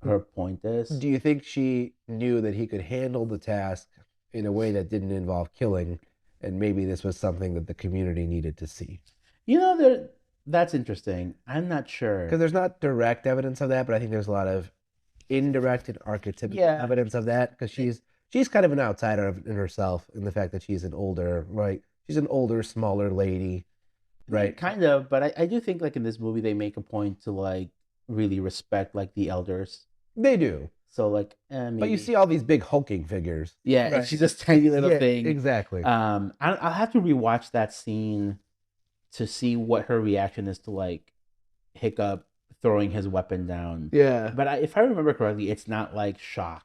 her point is. Do you think she knew that he could handle the task in a way that didn't involve killing, and maybe this was something that the community needed to see? You know, that's interesting. I'm not sure. Because there's not direct evidence of that, but I think there's a lot of indirect and archetypical Yeah. evidence of that. Because she's kind of an outsider in herself in the fact that she's an older, right? She's an older, smaller lady, right? Kind of, but I do think like in this movie they make a point to like really respect like the elders. They do. So like, But you see all these big hulking figures. yeah, Right. and she's this tiny little Yeah, thing. exactly. I'll have to rewatch that scene to see what her reaction is to like Hiccup throwing his weapon down. Yeah. But if I remember correctly, it's not like shock.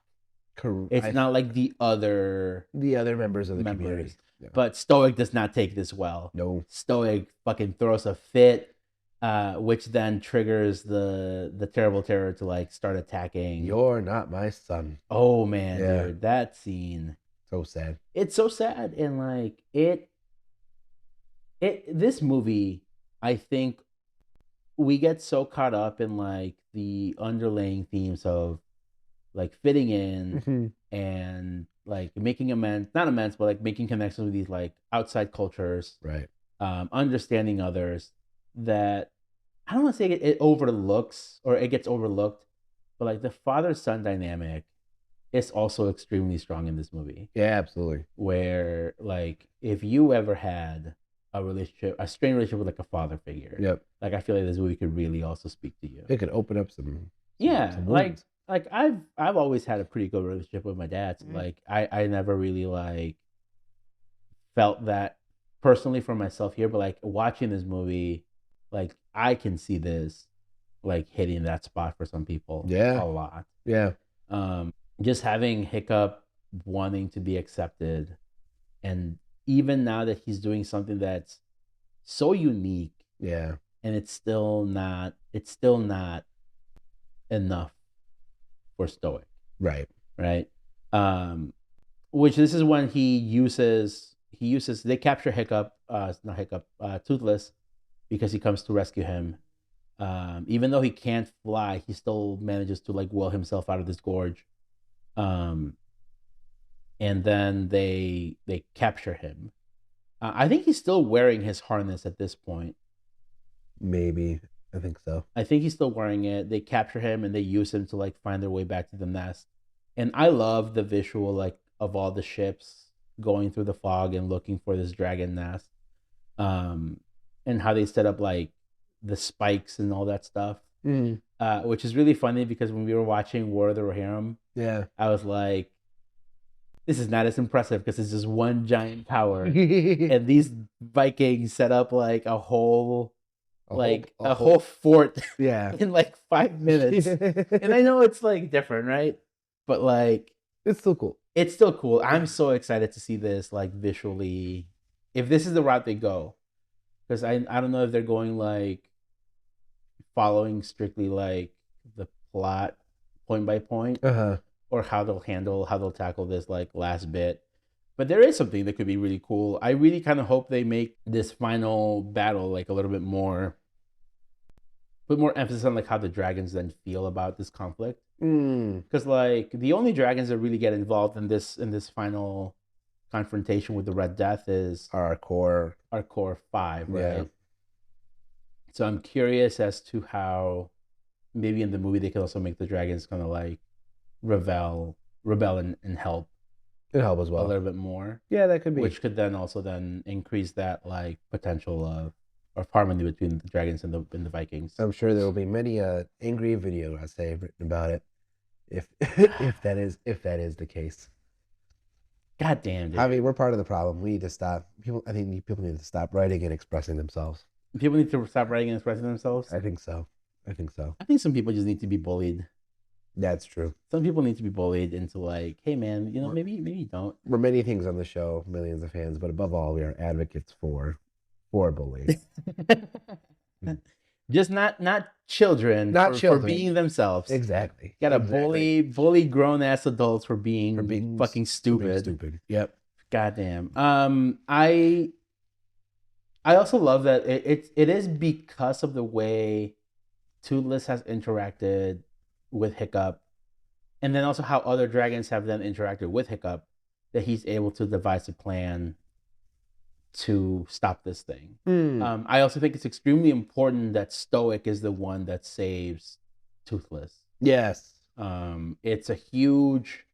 It's not like the other the other members of the members. community. Yeah. But Stoic does not take this well. No. Stoic fucking throws a fit, which then triggers the terrible terror to like start attacking. You're not my son. Oh man, Yeah. dude, that scene. So sad. It's so sad, and like this movie, I think we get so caught up in like the underlying themes of like fitting in and like making amends, not amends, but like making connections with these like outside cultures, Right. understanding others, that I don't want to say it overlooks or it gets overlooked, but like the father son dynamic is also extremely strong in this movie. Yeah, absolutely. Where like if you ever had a relationship, a strained relationship with like a father figure, Yep. like I feel like this movie could really also speak to you. It could open up some Yeah, wounds. like I've always had a pretty good relationship with my dad. So Mhm. like I never really like felt that personally for myself here, but like watching this movie, like I can see this like hitting that spot for some people. Yeah. A lot. Yeah. Just having Hiccup wanting to be accepted, and even now that he's doing something that's so unique, Yeah. and it's still not enough for Stoic, Right. right? Which this is when he uses they capture Hiccup, not Hiccup, Toothless, because he comes to rescue him. Even though he can't fly, he still manages to like will himself out of this gorge. Um, and then they capture him. I think he's still wearing his harness at this point. Maybe. I think so. I think he's still wearing it. They capture him and they use him to like find their way back to the nest. And I love the visual like of all the ships going through the fog and looking for this dragon nest. And how they set up like the spikes and all that stuff. Which is really funny because when we were watching War of the Rohirrim, Yeah. I was like, this is not as impressive because it's just one giant tower. And these Vikings set up like a whole fort Yeah. in like 5 minutes. And I know it's like different, right? But like It's still cool. it's still cool. I'm so excited to see this like visually. If this is the route they go, because I don't know if they're going like following strictly like the plot point by point, or how they'll tackle this like last bit. But there is something that could be really cool. I really kind of hope they make this final battle like a little bit more, put more emphasis on like how the dragons then feel about this conflict. Because like the only dragons that really get involved in this final confrontation with the Red Death is Our core 5, right? Yeah. So I'm curious as to how maybe in the movie they can also make the dragons kind of like rebel and help It help as a well. little bit more. Yeah, that could be. Which could then also then increase that like potential of harmony between the dragons and the Vikings. I'm sure there will be many angry video essays written about it, if if that is the case. God damn, dude. I mean, we're part of the problem. We need to stop. I think people need to stop writing and expressing themselves. People need to stop writing and expressing themselves. I think so. I think some people just need to be bullied. That's true. Some people need to be bullied into like, hey man, maybe you don't. We're many things on the show, millions of fans, but above all, we are advocates for bullying. Just not children. Not for children. being themselves. Exactly. You gotta bully grown ass adults for being fucking stupid. Stupid. Yep. Goddamn. I also love that it is because of the way Toothless has interacted with Hiccup, and then also how other dragons have then interacted with Hiccup, that he's able to devise a plan to stop this thing. I also think it's extremely important that Stoic is the one that saves Toothless. Yes. It's a huge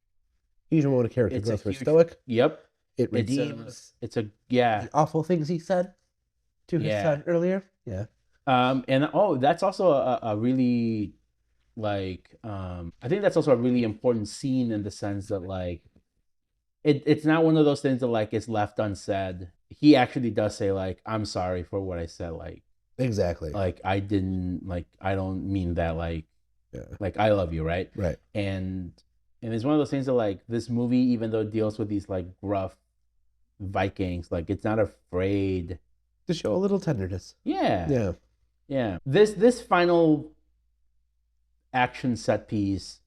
amount of character growth for Stoic. Yep. It redeems. The awful things he said to his son earlier. Yeah. And that's also a really like I think that's also a really important scene in the sense that like it's not one of those things that like is left unsaid. He actually does say like, I'm sorry for what I said, like exactly, like I don't mean that, like like I love you, right? And it's one of those things that like this movie, even though it deals with these like gruff Vikings. Like it's not afraid. To show a little tenderness. Yeah, Yeah. yeah. This final action set piece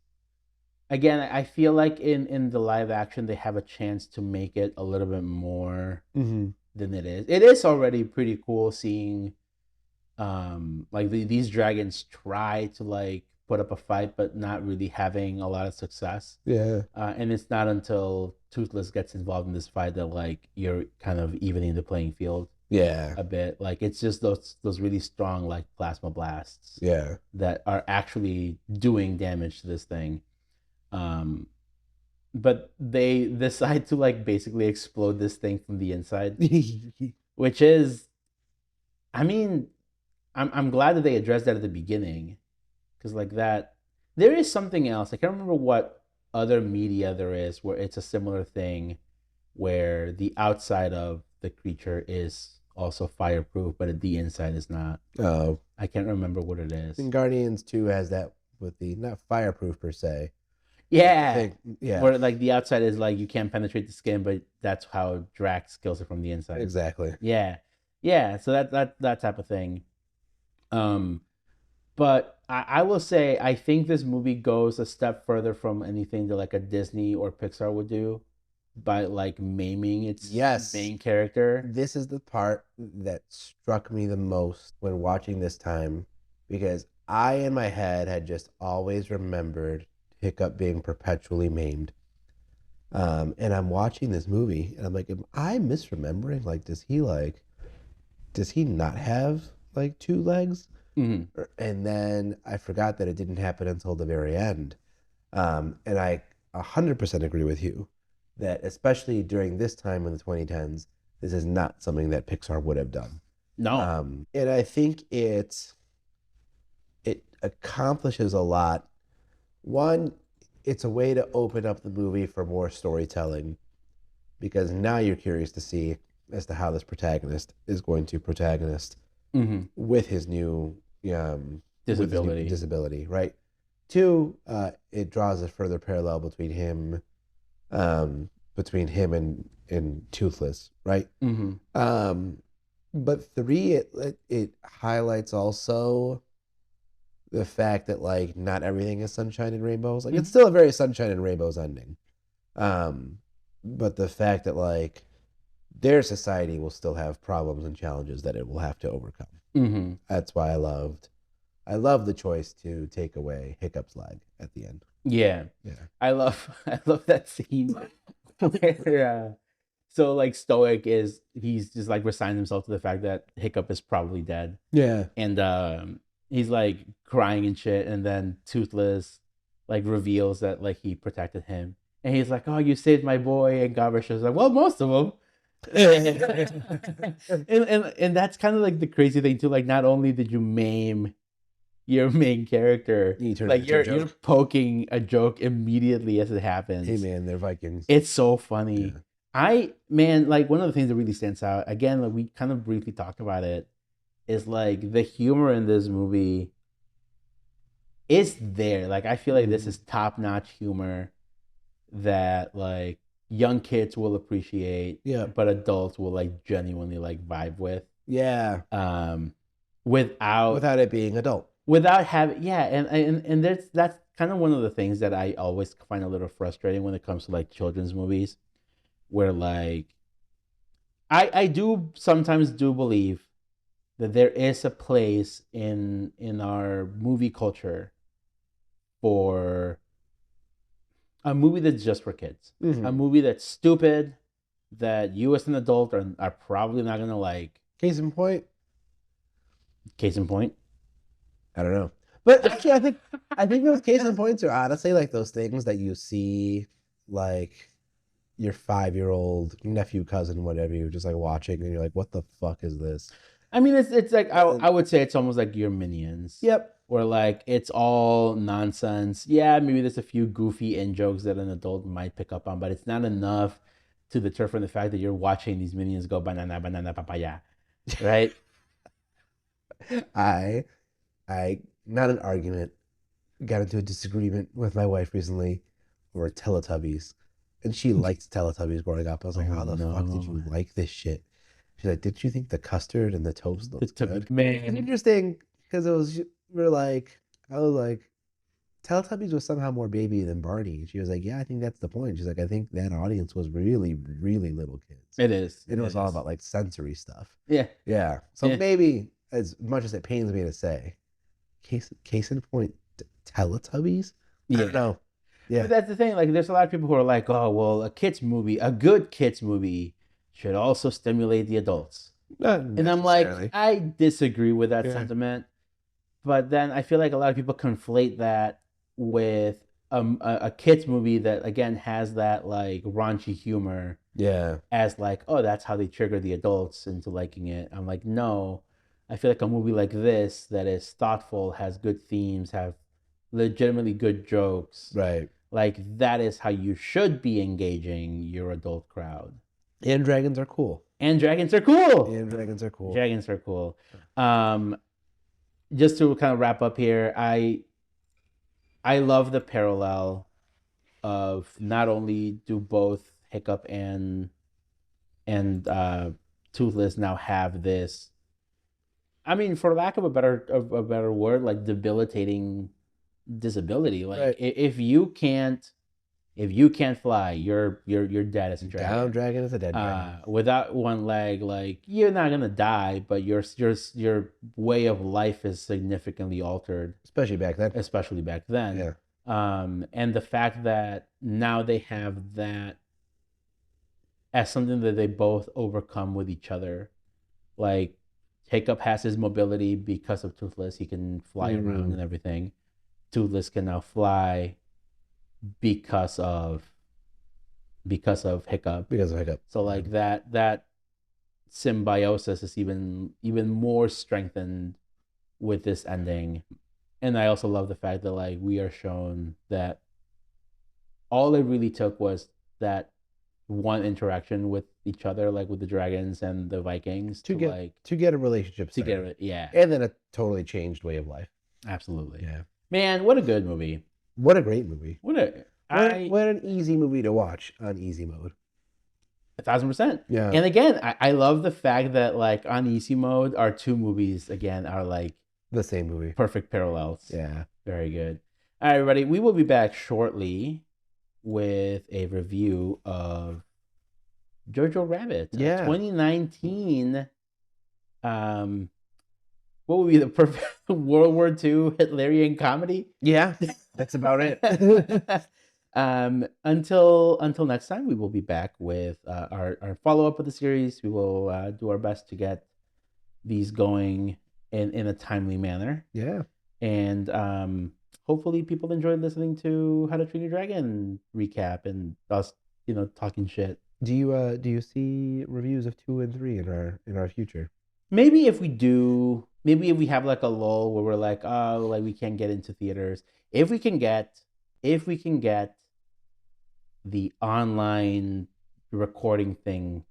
again. I feel like in the live action they have a chance to make it a little bit more Mm-hmm. than it is. It is already pretty cool seeing like these dragons try to like put up a fight but not really having a lot of success. Yeah. And it's not until Toothless gets involved in this fight that like you're kind of evening the playing field Yeah. a bit. Like it's just those really strong like plasma blasts Yeah. that are actually doing damage to this thing. Um, but they decide to like basically explode this thing from the inside, which is, I mean, I'm glad that they addressed that at the beginning, because like that, there is something else. I can't remember what other media there is where it's a similar thing, where the outside of the creature is also fireproof, but the inside is not. Oh, I can't remember what it I is. think Guardians 2 has that with the not fireproof per se. I Yeah, think yeah, where like the outside is like you can't penetrate the skin, but that's how Drax kills it from the inside. exactly. Yeah, yeah. So that type of thing. Um, but I will say I think this movie goes a step further from anything that like a Disney or Pixar would do by like maiming its Yes. main character. This is the part that struck me the most when watching this time because I in my head had just always remembered Hiccup being perpetually maimed. And I'm watching this movie and I'm like, am I misremembering? Like, does he not have like two legs? Mm-hmm. And then I forgot that it didn't happen until the very end. And I 100% agree with you that, especially during this time in the 2010s, this is not something that Pixar would have done. No. And I think it accomplishes a lot. One, it's a way to open up the movie for more storytelling because now you're curious to see as to how this protagonist is going to protagonist Mm-hmm. with his new Disability. disability, right? Two, it draws a further parallel between him and Toothless, right? Mm-hmm. But three, it highlights also the fact that like not everything is sunshine and rainbows. Like it's still a very sunshine and rainbows ending. But the fact that like their society will still have problems and challenges that it will have to overcome. Mm-hmm. That's why I love the choice to take away Hiccup's leg at the end. Yeah. Yeah. I love that scene where so like Stoic is he's just like resigned himself to the fact that Hiccup is probably dead. Yeah. And he's like crying and shit, and then Toothless like reveals that like he protected him. And he's like, "Oh, you saved my boy." And Garbage is like, "Well, most of them." And that's kind of like the crazy thing too. Like, not only did you maim your main character, like you're poking a joke immediately as it happens. Hey man, they're Vikings. It's so funny. Yeah. I man, like one of the things that really stands out again, like we kind of briefly talked about it, is like the humor in this movie is there. Like I feel like this is top notch humor that like young kids will appreciate, Yeah. but adults will like genuinely like vibe with. Yeah. Without it being adult. Without having and that's kind of one of the things that I always find a little frustrating when it comes to like children's movies, where like I do sometimes do believe that there is a place in our movie culture for a movie that's just for kids. Mm-hmm. A movie that's stupid, that you as an adult are probably not gonna like. Case in point. Case in point. I don't know. But actually I think those case in points are honestly like those things that you see like your 5-year-old nephew, cousin, whatever, you're just like watching and you're like, what the fuck is this? I mean, it's like I would say it's almost like your Minions. Yep. Where like it's all nonsense. Yeah, maybe there's a few goofy in jokes that an adult might pick up on, but it's not enough to deter from the fact that you're watching these Minions go banana, banana, papaya, right? I not an argument, got into a disagreement with my wife recently over Teletubbies. and she liked Teletubbies growing up. I was like, Oh how the fuck did you no. like this shit? She's like, didn't you think the custard and the toast It looked took good? It's man. interesting because it was we're like, I was like, Teletubbies was somehow more baby than Barney. And she was like, yeah, I think that's the point. She's like, I think that audience was really, really little kids. It is. It was It all is. about like sensory stuff. Yeah. Yeah. So Yeah. maybe, as much as it pains me to say, case in point, Teletubbies? I don't Yeah. know. Yeah. But that's the thing. Like, there's a lot of people who are like, "Oh, well, a kids movie, a good kids movie, should also stimulate the adults." Not And I'm like, necessarily. I disagree with that Yeah. sentiment. But then I feel like a lot of people conflate that with a kids movie that again has that like raunchy humor Yeah. as like, oh, that's how they trigger the adults into liking it. I'm like, no. I feel like a movie like this that is thoughtful, has good themes, have legitimately good jokes, Right. like that is how you should be engaging your adult crowd. And dragons are cool. And dragons are cool. And dragons are cool. Dragons are cool. Um, just to kind of wrap up here, I love the parallel of not only do both Hiccup and Toothless now have this. I mean, for lack of a better word, like debilitating disability. Like Right. if you can't fly, you're dead as a dragon. Down dragon is a dead dragon. Without one leg, like you're not gonna die, but your way of life is significantly altered, Especially back then. especially back then. Yeah. And the fact that now they have that as something that they both overcome with each other. Like Hiccup has his mobility because of Toothless; he can fly around and everything. Toothless can now fly because of Hiccup. Because of Hiccup. So like that symbiosis is even more strengthened with this ending. And I also love the fact that like we are shown that all it really took was that one interaction with each other, like with the dragons and the Vikings, to get like to get a relationship to started. get it. Yeah, And then a totally changed way of life. absolutely. Yeah. Man, what a good movie. What a great movie. What a What an easy movie to watch on easy mode. 1,000%. Yeah. And again, I love the fact that like on easy mode, our two movies again are like The same movie. perfect parallels. Yeah. Very good. All right, everybody. We will be back shortly with a review of Jojo Rabbit. Yeah. 2019. What would be the perfect World War II Hitlerian comedy? Yeah. That's about it. Until next time, we will be back with our follow up of the series. We will do our best to get these going in a timely manner. Yeah. And hopefully people enjoyed listening to How to Train Your Dragon recap and us, talking shit. Do you see reviews of 2 and 3 in our future? Maybe if we have like a lull where we're like, oh, like we can't get into theaters. If we can get the online recording thing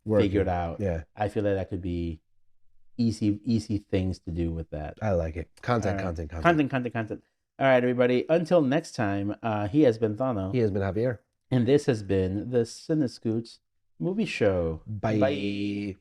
figured out, Yeah. I feel like that could be easy things to do with that. I like it. Content. Content. All right, everybody. Until next time, he has been Thano. He has been Javier. And this has been the Cinescoots Movie Show. Bye.